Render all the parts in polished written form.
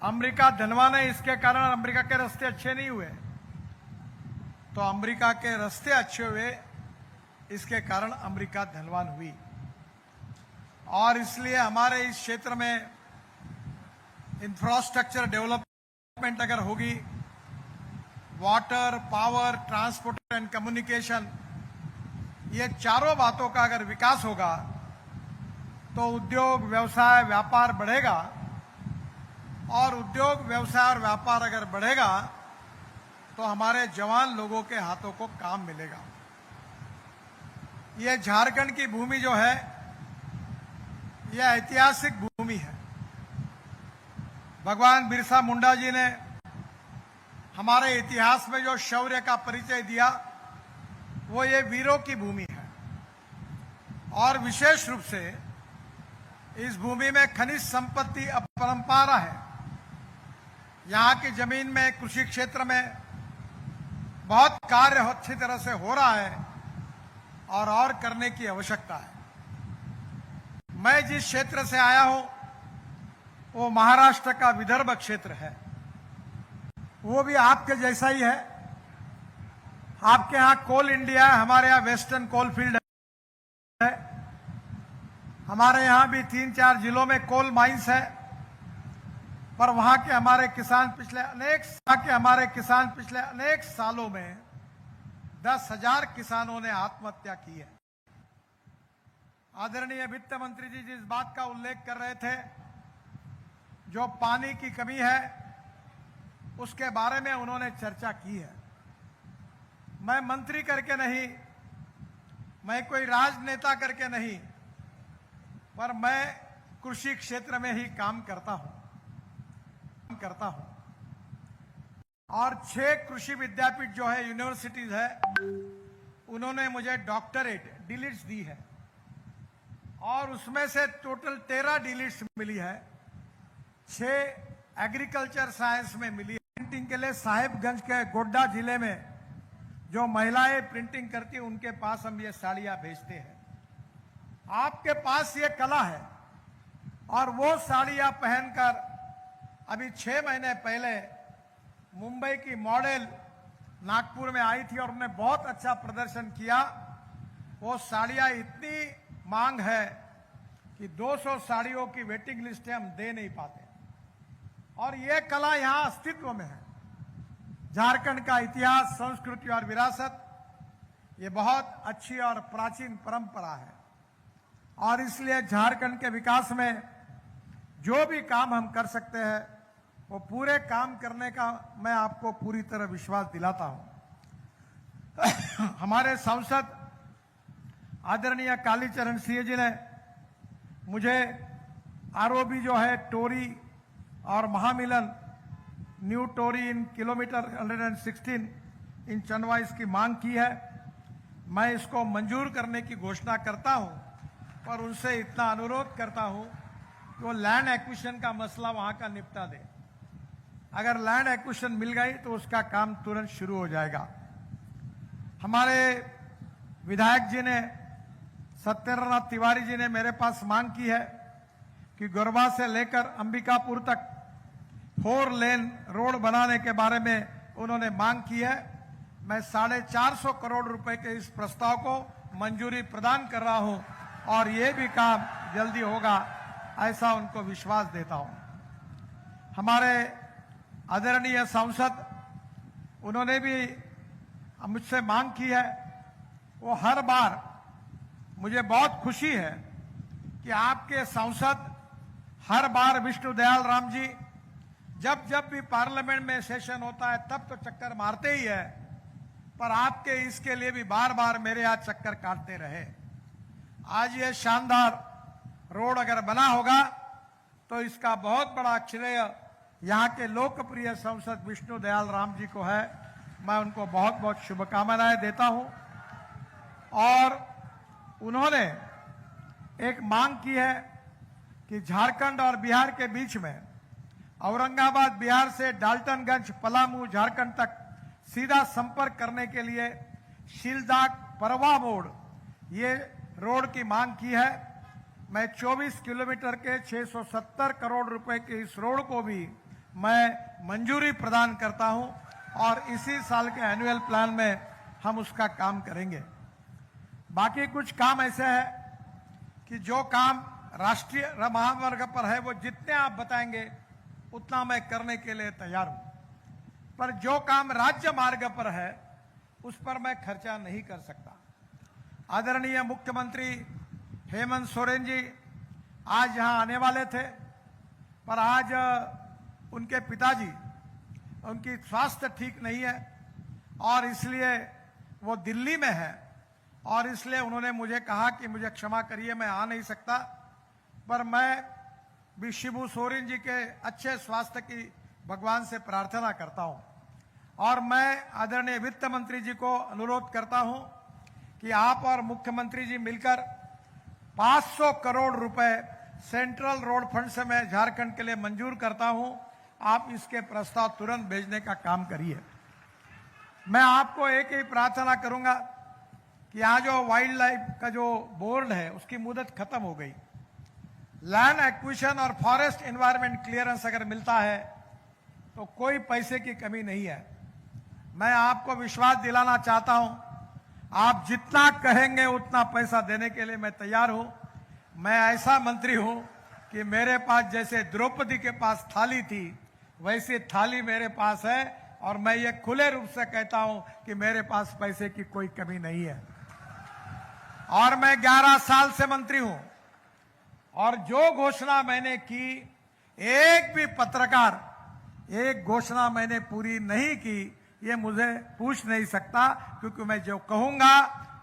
America धनवान है, इसके कारण अमेरिका के रास्ते अच्छे नहीं हुए। तो अमेरिका के रास्ते अच्छे हुए, इसके कारण अमेरिका धनवान हुई। और इसलिए हमारे इस क्षेत्र में इंफ्रास्ट्रक्चर डेवलपमेंट अगर होगी, water, power, transport and communication, ये चारों बातों का अगर विकास होगा तो उद्योग, व्यवसाय, व्यापार बढ़ेगा। और उद्योग, व्यवसाय और व्यापार अगर बढ़ेगा तो हमारे जवान लोगों के हाथों को काम मिलेगा। ये झारखंड की भूमि जो है, यह ऐतिहासिक भूमि है। भगवान बिरसा मुंडा जी ने हमारे इतिहास में जो शौर्य का परिचय दिया, वो ये वीरों की भूमि है। और विशेष रूप से इस भूमि में खनिज संपत्ति अपरंपार है। यहाँ की जमीन में, कृषि क्षेत्र में बहुत कार्य अच्छी तरह से हो रहा है और करने की आवश्यकता है। मैं जिस क्षेत्र से आया हूं वो महाराष्ट्र का विदर्भ क्षेत्र है। वो भी आपके जैसा ही है। आपके यहाँ कोल इंडिया है, हमारे यहाँ वेस्टर्न कोल फील्ड है। हमारे यहाँ भी 3-4 जिलों में कोल माइंस है। पर वहां के हमारे किसान पिछले अनेक सालों में 10,000 किसानों ने आत्महत्या की है। आदरणीय वित्त मंत्री जी जिस बात का उल्लेख कर रहे थे, जो पानी की कमी है, उसके बारे में उन्होंने चर्चा की है। मैं मंत्री करके नहीं, मैं कोई राजनेता करके नहीं, पर मैं कृषि क्षेत्र में ही काम करता हूं। और 6 कृषि विद्यापीठ जो है, यूनिवर्सिटीज है, उन्होंने मुझे डॉक्टरेट डीलिट्स दी है। और उसमें से टोटल 13 डीलिट्स मिली है, 6 एग्रीकल्चर साइंस में मिली है। प्रिंटिंग के लिए साहिबगंज के गोड्डा जिले में जो महिलाएं प्रिंटिंग करती हैं, उनके पास हम ये साड़ियां भेजते हैं। आपके पास ये कला है और वो साड़ियां पहनकर अभी 6 महीने पहले मुंबई की मॉडल नागपुर में आई थी और उन्होंने बहुत अच्छा प्रदर्शन किया। वो साड़ियां इतनी मांग है कि 200 साड़ियों की वेटिंग लिस्ट हम दे नहीं पाते। और ये कला यहां अस्तित्व में है। झारखंड का इतिहास, संस्कृति और विरासत, ये बहुत अच्छी और प्राचीन परंपरा है। और इसलिए झारखंड के विकास में जो भी काम हम कर सकते हैं, वो पूरे काम करने का मैं आपको पूरी तरह विश्वास दिलाता हूं। हमारे सांसद आदरणीय कालीचरण सिंह जी ने मुझे आरओबी जो है, टोरी और महामिलन न्यू टोरी इन किलोमीटर 116 इन चंदवा, इसकी मांग की है। मैं इसको मंजूर करने की घोषणा करता हूं, पर उनसे इतना अनुरोध करता हूं कि वो लैंड एक्विजिशन का मसला वहां का निपटा दे। अगर लैंड एक्विजिशन मिल गई तो उसका काम तुरंत शुरू हो जाएगा। हमारे विधायक जी ने, सत्येंद्रनाथ तिवारी जी ने मेरे पास मांग की है कि गोरबा से लेकर अंबिकापुर तक 4 लेन रोड बनाने के बारे में उन्होंने मांग की है। मैं 450 करोड़ रुपए के इस प्रस्ताव को मंजूरी प्रदान कर रहा हूं और ये भी काम जल्दी होगा, ऐसा उनको विश्वास देता हूं। हमारे आदरणीय सांसद, उन्होंने भी मुझसे मांग की है। वो हर बार, मुझे बहुत खुशी है कि आपके सांसद हर बार विष्णुदयाल राम जी जब जब भी पार्लियामेंट में सेशन होता है तब तो चक्कर मारते ही है, पर आपके इसके लिए भी बार बार मेरे यहाँ चक्कर काटते रहे। आज ये शानदार रोड अगर बना होगा तो इसका बहुत बड़ा श्रेय यहाँ के लोकप्रिय सांसद विष्णुदयाल राम जी को है। मैं उनको बहुत बहुत शुभकामनाएं देता हूं। और उन्होंने एक मांग की है कि झारखंड और बिहार के बीच में, औरंगाबाद बिहार से डाल्टनगंज, पलामू झारखंड तक सीधा संपर्क करने के लिए शीलदाग परवा मोड़, ये रोड की मांग की है। मैं 24 किलोमीटर के 670 करोड़ रुपए के इस रोड को भी मैं मंजूरी प्रदान करता हूं और इसी साल के एनुअल प्लान में हम उसका काम करेंगे। बाकी कुछ काम ऐसे है कि जो काम राष्ट्रीय महामार्ग पर है वो जितने आप बताएंगे उतना मैं करने के लिए तैयार हूं, पर जो काम राज्य मार्ग पर है उस पर मैं खर्चा नहीं कर सकता। आदरणीय मुख्यमंत्री हेमंत सोरेन जी आज यहां आने वाले थे, पर आज उनके पिताजी, उनकी स्वास्थ्य ठीक नहीं है और इसलिए वो दिल्ली में है और इसलिए उन्होंने मुझे कहा कि मुझे क्षमा करिए मैं आ नहीं सकता, पर मैं भी शिबू सोरेन जी के अच्छे स्वास्थ्य की भगवान से प्रार्थना करता हूं और मैं आदरणीय वित्त मंत्री जी को अनुरोध करता हूं कि आप और मुख्यमंत्री जी मिलकर 500 करोड़ रुपए सेंट्रल रोड फंड से मैं झारखंड के लिए मंजूर करता हूं। आप इसके प्रस्ताव तुरंत भेजने का काम करिए। मैं आपको एक ही प्रार्थना करूंगा कि यहाँ जो वाइल्ड लाइफ का जो बोर्ड है उसकी मुदत खत्म हो गई। लैंड एक्विजिशन और फॉरेस्ट एनवायरनमेंट क्लियरेंस अगर मिलता है तो कोई पैसे की कमी नहीं है। मैं आपको विश्वास दिलाना चाहता हूं, आप जितना कहेंगे उतना पैसा देने के लिए मैं तैयार हूं। मैं ऐसा मंत्री हूं कि मेरे पास जैसे द्रौपदी के पास थाली थी वैसी थाली मेरे पास है और मैं ये खुले रूप से कहता हूं कि मेरे पास पैसे की कोई कमी नहीं है। और मैं 11 साल से मंत्री हूं और जो घोषणा मैंने की, एक भी पत्रकार एक घोषणा मैंने पूरी नहीं की, ये मुझे पूछ नहीं सकता, क्योंकि मैं जो कहूंगा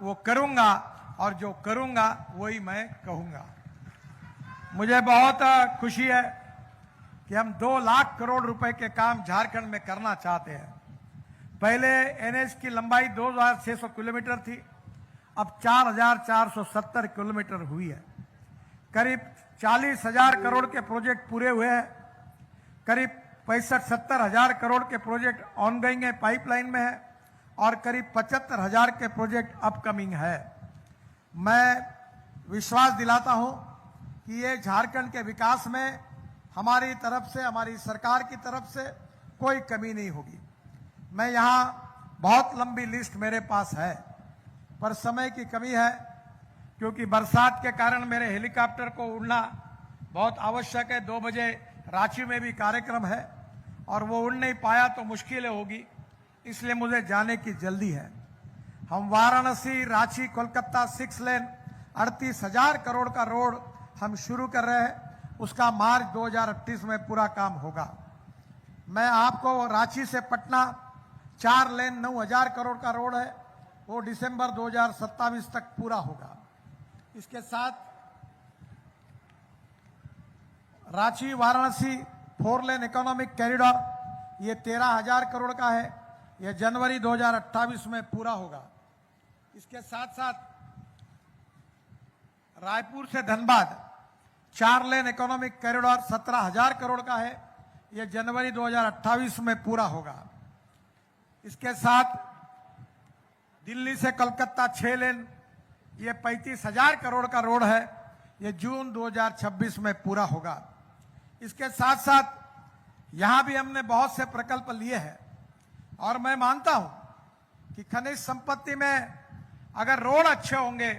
वो करूंगा और जो करूंगा वही मैं कहूंगा। मुझे बहुत खुशी है कि हम 2 लाख करोड़ रुपए के काम झारखंड में करना चाहते हैं। पहले एनएच की लंबाई 2600 किलोमीटर थी, अब 4470 किलोमीटर हुई है। करीब 40,000 करोड़ के प्रोजेक्ट पूरे हुए हैं, करीब 65-70 हजार करोड़ के प्रोजेक्ट ऑनगोइंग है, पाइपलाइन में है और करीब 75,000 के प्रोजेक्ट अपकमिंग है। मैं विश्वास दिलाता हूं कि ये झारखंड के विकास में हमारी तरफ से, हमारी सरकार की तरफ से कोई कमी नहीं होगी। मैं यहां बहुत लंबी लिस्ट मेरे पास है, पर समय की कमी है, क्योंकि बरसात के कारण मेरे हेलीकॉप्टर को उड़ना बहुत आवश्यक है। 2 बजे रांची में भी कार्यक्रम है और वो उड़ नहीं पाया तो मुश्किलें होगी, इसलिए मुझे जाने की जल्दी है। हम वाराणसी, रांची, कोलकाता 6 लेन 38,000 करोड़ का रोड हम शुरू कर रहे हैं, उसका मार्च 2038 में पूरा काम होगा। मैं आपको रांची से पटना 4 लेन 9,000 करोड़ का रोड है, वो दिसंबर 2027 तक पूरा होगा। इसके साथ रांची वाराणसी 4 लेन इकोनॉमिक कॉरिडोर, ये 13,000 करोड़ का है, यह जनवरी 2028 में पूरा होगा। इसके साथ साथ रायपुर से धनबाद 4 लेन इकोनॉमिक कॉरिडोर 17,000 करोड़ का है, यह जनवरी 2028 में पूरा होगा। इसके साथ दिल्ली से कलकत्ता 6 लेन, यह 35,000 करोड़ का रोड है, यह जून 2026 में पूरा होगा। इसके साथ साथ यहां भी हमने बहुत से प्रकल्प लिए हैं और मैं मानता हूं कि खनिज संपत्ति में अगर रोड अच्छे होंगे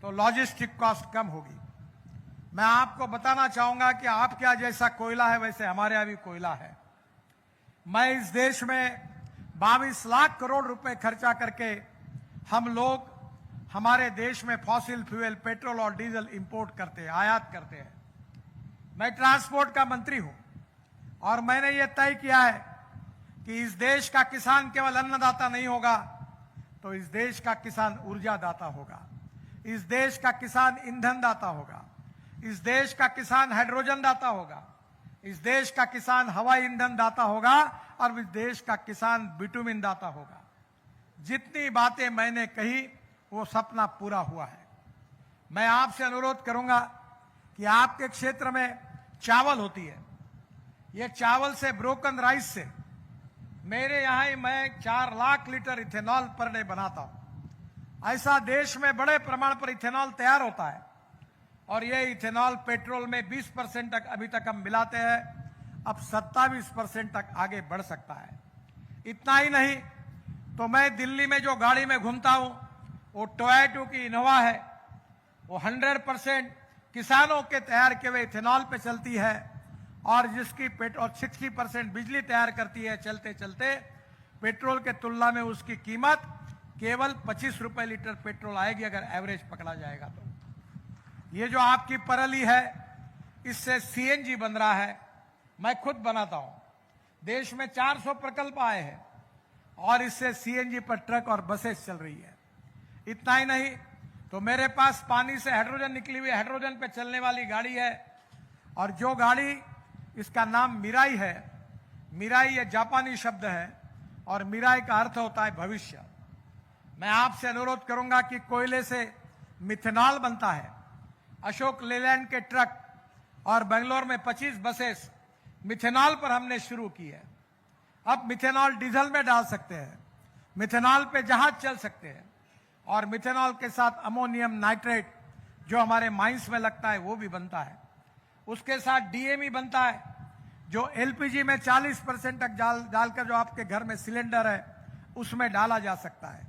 तो लॉजिस्टिक कॉस्ट कम होगी। मैं आपको बताना चाहूंगा कि आपके यहाँ जैसा कोयला है वैसे हमारे यहाँ भी कोयला है। मैं इस देश में 22 लाख करोड़ रुपए खर्चा करके हम लोग हमारे देश में फॉसिल फ्यूल, पेट्रोल और डीजल इंपोर्ट करते हैं, आयात करते हैं। मैं ट्रांसपोर्ट का मंत्री हूं और मैंने ये तय किया है कि इस देश का किसान केवल अन्नदाता नहीं होगा, तो इस देश का किसान ऊर्जा दाता होगा, इस देश का किसान ईंधन दाता होगा, इस देश का किसान हाइड्रोजन दाता होगा, इस देश का किसान हवाई ईंधन दाता होगा और इस देश का किसान बिटुमिन दाता होगा। जितनी बातें मैंने कही वो सपना पूरा हुआ है। मैं आपसे अनुरोध करूंगा कि आपके क्षेत्र में चावल होती है, ये चावल से, ब्रोकन राइस से मेरे यहां ही मैं 4 lakh litre ethanol per day बनाता हूं। ऐसा देश में बड़े प्रमाण पर इथेनॉल तैयार होता है और ये इथेनॉल पेट्रोल में 20% तक अभी तक हम मिलाते हैं अब 27% तक आगे बढ़ सकता है। इतना ही नहीं तो मैं दिल्ली में जो गाड़ी में घूमता हूं वो टोयोटा की इनोवा है। वो 100% किसानों के तैयार किए हुए इथेनॉल पे चलती है और जिसकी पेट्रोल 60% बिजली तैयार करती है। चलते चलते पेट्रोल के तुलना में उसकी कीमत केवल 25 रुपए लीटर पेट्रोल आएगी अगर एवरेज पकड़ा जाएगा तो। ये जो आपकी परली है इससे सीएनजी बन रहा है। मैं खुद बनाता हूं। देश में 400 प्रकल्प आए हैं और इससे सीएनजी पर ट्रक और बसेस चल रही है। इतना ही नहीं तो मेरे पास पानी से हाइड्रोजन निकली हुई हाइड्रोजन पे चलने वाली गाड़ी है और जो गाड़ी इसका नाम मिराई है। मिराई ये जापानी शब्द है और मिराई का अर्थ होता है भविष्य। मैं आपसे अनुरोध करूंगा कि कोयले से मिथेनॉल बनता है। अशोक लेलैंड के ट्रक और बेंगलोर में 25 बसेस मिथेनॉल पर हमने शुरू की है। अब मिथेनॉल डीजल में डाल सकते हैं, मिथेनॉल पे जहाज चल सकते हैं और मिथेनॉल के साथ अमोनियम नाइट्रेट जो हमारे माइंस में लगता है वो भी बनता है। उसके साथ डीएमई बनता है जो एलपीजी में 40% तक डालकर जो आपके घर में सिलेंडर है उसमें डाला जा सकता है।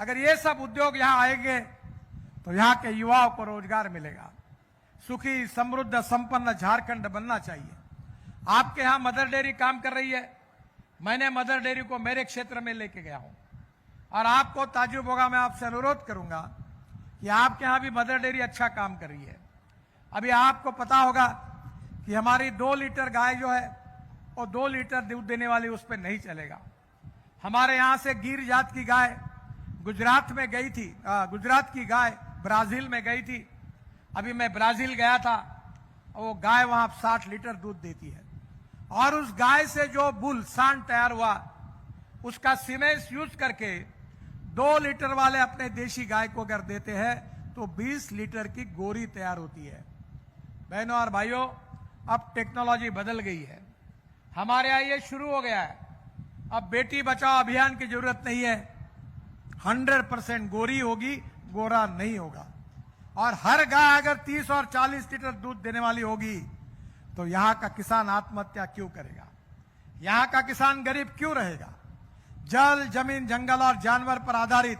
अगर ये सब उद्योग यहां आएंगे तो यहां के युवाओं को रोजगार मिलेगा। सुखी समृद्ध संपन्न झारखंड बनना चाहिए। आपके यहां मदर डेयरी काम कर रही है। मैंने मदर डेयरी को मेरे क्षेत्र में लेके गया हूं और आपको ताजुब होगा, मैं आपसे अनुरोध करूंगा कि आपके यहां भी मदर डेयरी अच्छा काम कर रही है। अभी आपको पता होगा कि हमारी 2 लीटर गाय जो है वो 2 लीटर दूध देने वाली उस पर नहीं चलेगा। हमारे यहां से गिर जात की गाय गुजरात में गई थी, गुजरात की गाय ब्राजील में गई थी। अभी मैं ब्राजील गया था और वो गाय वहां 60 लीटर दूध देती है और उस गाय से जो बुल सांड तैयार हुआ उसका सीमेंस यूज करके 2 लीटर वाले अपने देशी गाय को अगर देते हैं तो 20 लीटर की गोरी तैयार होती है। बहनों और भाइयों, अब टेक्नोलॉजी बदल गई है। हमारे यहां ये शुरू हो गया है। अब बेटी बचाओ अभियान की जरूरत नहीं है। 100% गोरी होगी, गोरा नहीं होगा। और हर गाय अगर 30 और 40 लीटर दूध देने वाली होगी तो यहां का किसान आत्महत्या क्यों करेगा? यहां का किसान गरीब क्यों रहेगा? जल, जमीन, जंगल और जानवर पर आधारित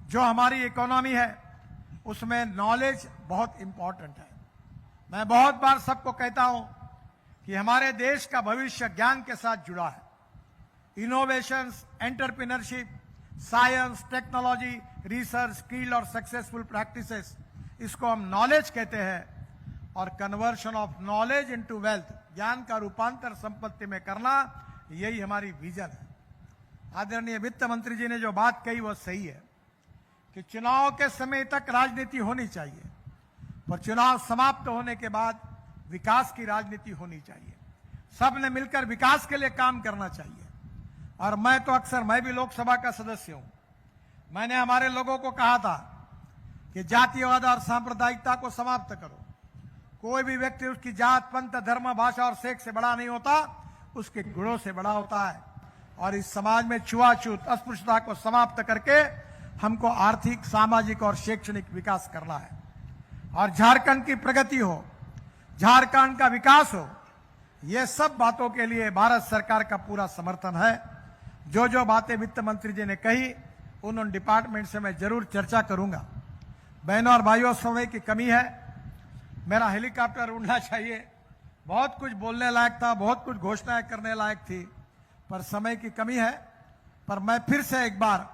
जो हमारी इकोनॉमी है उसमें नॉलेज बहुत इंपॉर्टेंट है। मैं बहुत बार सबको कहता हूं कि हमारे देश का भविष्य ज्ञान के साथ जुड़ा है। Innovations, entrepreneurship, science, technology, research, skill और सक्सेसफुल प्रैक्टिसेस, इसको हम नॉलेज कहते हैं। और conversion of knowledge into wealth, ज्ञान का रूपांतर संपत्ति में करना, यही हमारी विजन है। आदरणीय वित्त मंत्री जी ने जो बात कही वो सही है कि चुनाव के समय तक राजनीति होनी चाहिए पर चुनाव समाप्त होने के बाद विकास की राजनीति होनी चाहिए। सबने मिलकर विकास के लिए काम करना चाहिए। और मैं तो अक्सर, मैं भी लोकसभा का सदस्य हूं, मैंने हमारे लोगों को कहा था कि जातिवाद और सांप्रदायिकता को समाप्त करो। कोई भी व्यक्ति उसकी जात, पंथ, धर्म, भाषा और सेक्स से बड़ा नहीं होता, उसके गुणों से बड़ा होता है। और इस समाज में छुआछूत, अस्पृश्यता को समाप्त करके हमको आर्थिक, सामाजिक और शैक्षणिक विकास करना है। और झारखंड की प्रगति हो, झारखंड का विकास हो, ये सब बातों के लिए भारत सरकार का पूरा समर्थन है। जो जो बातें वित्त मंत्री जी ने कही उन डिपार्टमेंट से मैं जरूर चर्चा करूंगा। बहनों और भाइयों, समय की कमी है, मेरा हेलीकॉप्टर उड़ना चाहिए। बहुत कुछ बोलने लायक था, बहुत कुछ घोषणाएं करने लायक थी, पर समय की कमी है। पर मैं फिर से एक बार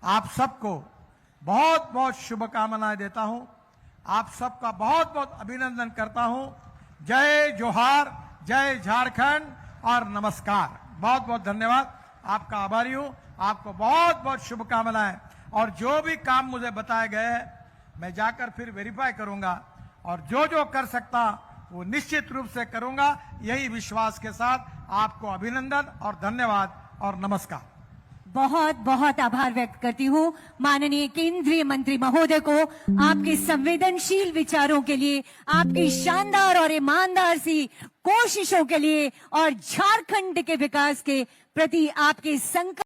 आप सबको बहुत बहुत शुभकामनाएं देता हूं। आप सबका बहुत बहुत अभिनंदन करता हूं। जय जोहार, जय झारखंड और नमस्कार। बहुत बहुत धन्यवाद, आपका आभारी हूं। आपको बहुत बहुत शुभकामनाएं। और जो भी काम मुझे बताए गए हैं मैं जाकर फिर वेरीफाई करूंगा और जो जो कर सकता वो निश्चित रूप से करूंगा। यही विश्वास के साथ आपको अभिनंदन और धन्यवाद और नमस्कार। बहुत बहुत आभार व्यक्त करती हूँ माननीय केंद्रीय मंत्री महोदय को आपके संवेदनशील विचारों के लिए, आपकी शानदार और ईमानदार सी कोशिशों के लिए और झारखंड के विकास के प्रति आपके संकल्प